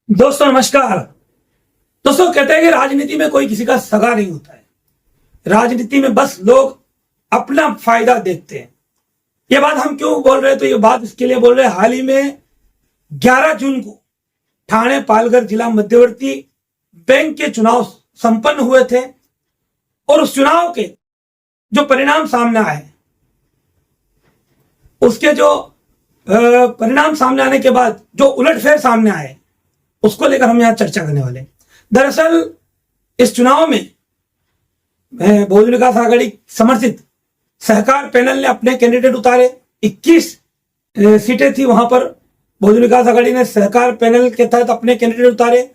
दोस्तों नमस्कार। दोस्तों कहते हैं कि राजनीति में कोई किसी का सगा नहीं होता है। राजनीति में बस लोग अपना फायदा देखते हैं। ये बात हम क्यों बोल रहे हैं? तो ये बात इसके लिए बोल रहे हैं, हाल ही में 11 जून को ठाणे पालघर जिला मध्यवर्ती बैंक के चुनाव संपन्न हुए थे और उस चुनाव के जो परिणाम सामने आए, उसके जो परिणाम सामने आने के बाद जो उलटफेर सामने आए, उसको लेकर हम यहां चर्चा करने वाले। दरअसल इस चुनाव में बहुजन विकास आघाड़ी समर्थित सहकार पैनल ने अपने कैंडिडेट उतारे। 21 सीटें थी, वहां पर बहुजन विकास आघाड़ी ने सहकार पैनल के तहत अपने कैंडिडेट उतारे।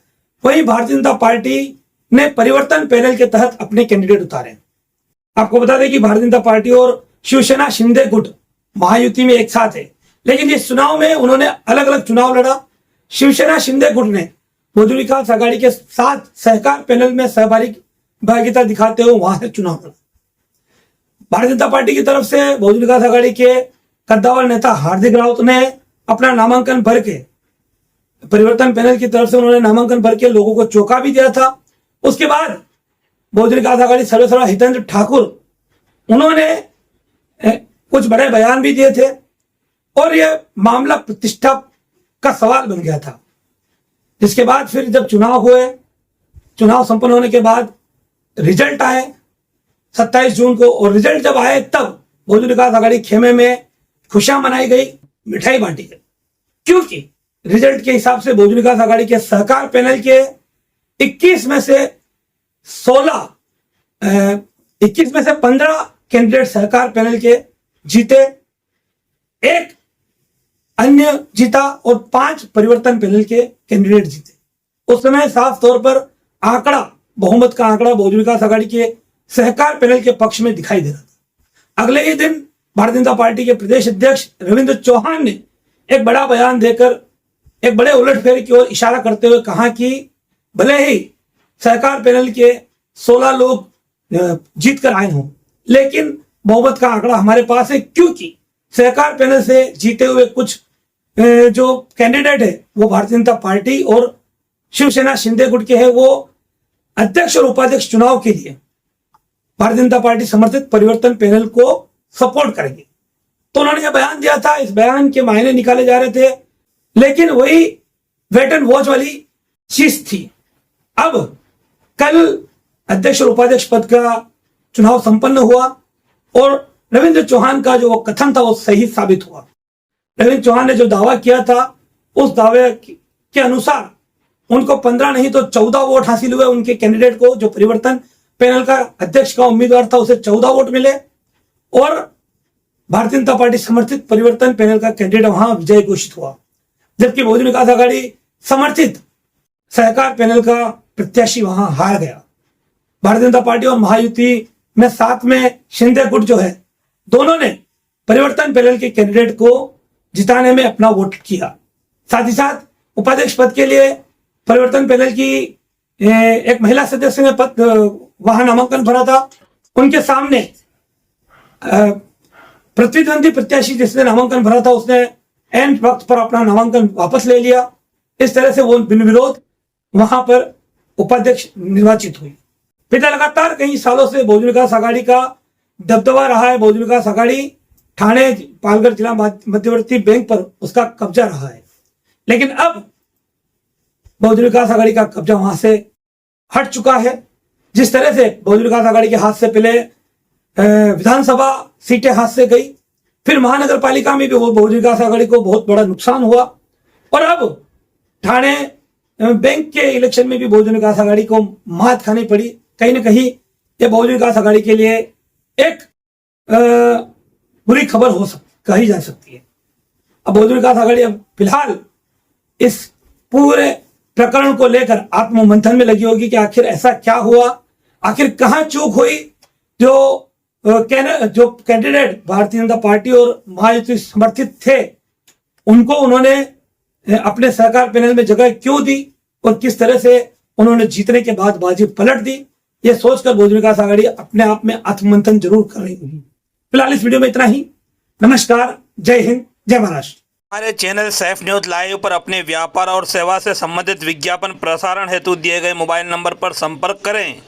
वहीं भारतीय जनता पार्टी ने परिवर्तन पैनल के तहत अपने कैंडिडेट उतारे। आपको बता दें कि भारतीय जनता पार्टी और शिवसेना शिंदे गुट महायुति में एक साथ है, लेकिन इस चुनाव में उन्होंने अलग अलग चुनाव लड़ा। शिवसेना शिंदे गुट ने बहुजन विकास आघाड़ी के साथ सहकार पैनल में सहभागिता दिखाते हुए वहां से चुनाव लड़ा। भारतीय जनता पार्टी की तरफ से बहुजन विकास आघाड़ी के कद्दावर नेता हार्दिक रावत ने अपना नामांकन भर के, परिवर्तन पैनल की तरफ से उन्होंने नामांकन भर के लोगों को चौंका भी दिया था। उसके बाद बहुजन विकास आघाड़ी सर्वेसर्वा हितेंद्र ठाकुर, उन्होंने कुछ बड़े बयान भी दिए थे और यह मामला प्रतिष्ठा का सवाल बन गया था। जिसके बाद फिर जब चुनाव हुए, चुनाव संपन्न होने के बाद रिजल्ट आए 27 जून को, और रिजल्ट जब आए तब बहुजन विकास आघाड़ी खेमे में खुशियां मनाई गई, मिठाई बांटी गई, क्योंकि रिजल्ट के हिसाब से बहुजन विकास आघाड़ी के सहकार पैनल के 21 में से 15 कैंडिडेट सहकार पैनल के जीते, एक अन्य जीता और 5 परिवर्तन पैनल के कैंडिडेट जीते। उस समय साफ तौर पर आंकड़ा, बहुमत का आंकड़ा बहुजन विकास आघाड़ी के सहकार पैनल के पक्ष में दिखाई दे रहा था। अगले ही दिन भारतीय जनता पार्टी के प्रदेश अध्यक्ष रविंद्र चौहान ने एक बड़ा बयान देकर एक बड़े उलटफेर की ओर इशारा करते हुए कहा कि भले ही सहकार पैनल के 16 लोग जीत कर आए हों, लेकिन बहुमत का आंकड़ा हमारे पास है, क्योंकि सहकार पैनल से जीते हुए कुछ जो कैंडिडेट है वो भारतीय जनता पार्टी और शिवसेना शिंदे गुट के हैं। वो अध्यक्ष और उपाध्यक्ष चुनाव के लिए भारतीय जनता पार्टी समर्थित परिवर्तन पैनल को सपोर्ट करेंगे। तो उन्होंने यह बयान दिया था, इस बयान के मायने निकाले जा रहे थे, लेकिन वही वेट एंड वॉच वाली चीज थी। अब कल अध्यक्ष और उपाध्यक्ष पद का चुनाव संपन्न हुआ और रविंद्र चौहान का जो कथन था वो सही साबित हुआ। रविंद्र चौहान ने जो दावा किया था, उस दावे के अनुसार उनको 15 नहीं तो 14 वोट हासिल हुए। उनके कैंडिडेट को, जो परिवर्तन पैनल का अध्यक्ष का उम्मीदवार था, उसे 14 वोट मिले और भारतीय जनता पार्टी समर्थित परिवर्तन पैनल का कैंडिडेट वहां विजय घोषित हुआ। जबकि बहुजन विकास आघाड़ी समर्थित सहकार पैनल का प्रत्याशी वहां हार गया। भारतीय जनता पार्टी और महायुति में साथ में शिंदे गुट जो है, दोनों ने परिवर्तन पैनल के कैंडिडेट को जिताने में अपना वोट किया। साथ ही साथ उपाध्यक्ष पद के लिए परिवर्तन पैनल की एक महिला सदस्य ने पद वहां नामांकन भरा था। उनके सामने प्रतिद्वंदी प्रत्याशी जिसने नामांकन भरा था, उसने एन वक्त पर अपना नामांकन वापस ले लिया। इस तरह से वो बिन विरोध वहां पर उपाध्यक्ष निर्वाचित हुई। पिछले लगातार कई सालों से बहुजन विकास आघाड़ी का दबदबा रहा है। बहुजन विकास आघाड़ी ठाणे पालघर जिला मध्यवर्ती बैंक पर उसका कब्जा रहा है, लेकिन अब बहुजन विकास आघाड़ी का कब्जा वहां से हट चुका है। जिस तरह से बहुजन विकास आघाड़ी के हाथ से पहले विधानसभा सीटें हाथ से गई, फिर महानगर पालिका में भी बहुजन विकास आघाड़ी को बहुत बड़ा नुकसान हुआ, और अब ठाणे बैंक के इलेक्शन में भी बहुजन विकास आघाड़ी को मात खानी पड़ी। कहीं ना कहीं यह बहुजन विकास आघाड़ी के लिए एक बुरी खबर कही जा सकती है। अब बहुजन विकास आघाड़ी अब फिलहाल इस पूरे प्रकरण को लेकर आत्ममंथन में लगी होगी कि आखिर ऐसा क्या हुआ, आखिर कहां चूक हुई। जो कैंडिडेट भारतीय जनता पार्टी और महायुति समर्थित थे, उनको उन्होंने अपने सहकार पैनल में जगह क्यों दी और किस तरह से उन्होंने जीतने के बाद बाजी पलट दी, यह सोचकर बहुजन विकास आघाड़ी अपने आप में आत्ममंथन जरूर कर रही होगी। फिलहाल इस वीडियो में इतना ही। नमस्कार, जय हिंद, जय महाराष्ट्र। हमारे चैनल सैफ न्यूज लाइव पर अपने व्यापार और सेवा से संबंधित विज्ञापन प्रसारण हेतु दिए गए मोबाइल नंबर पर संपर्क करें।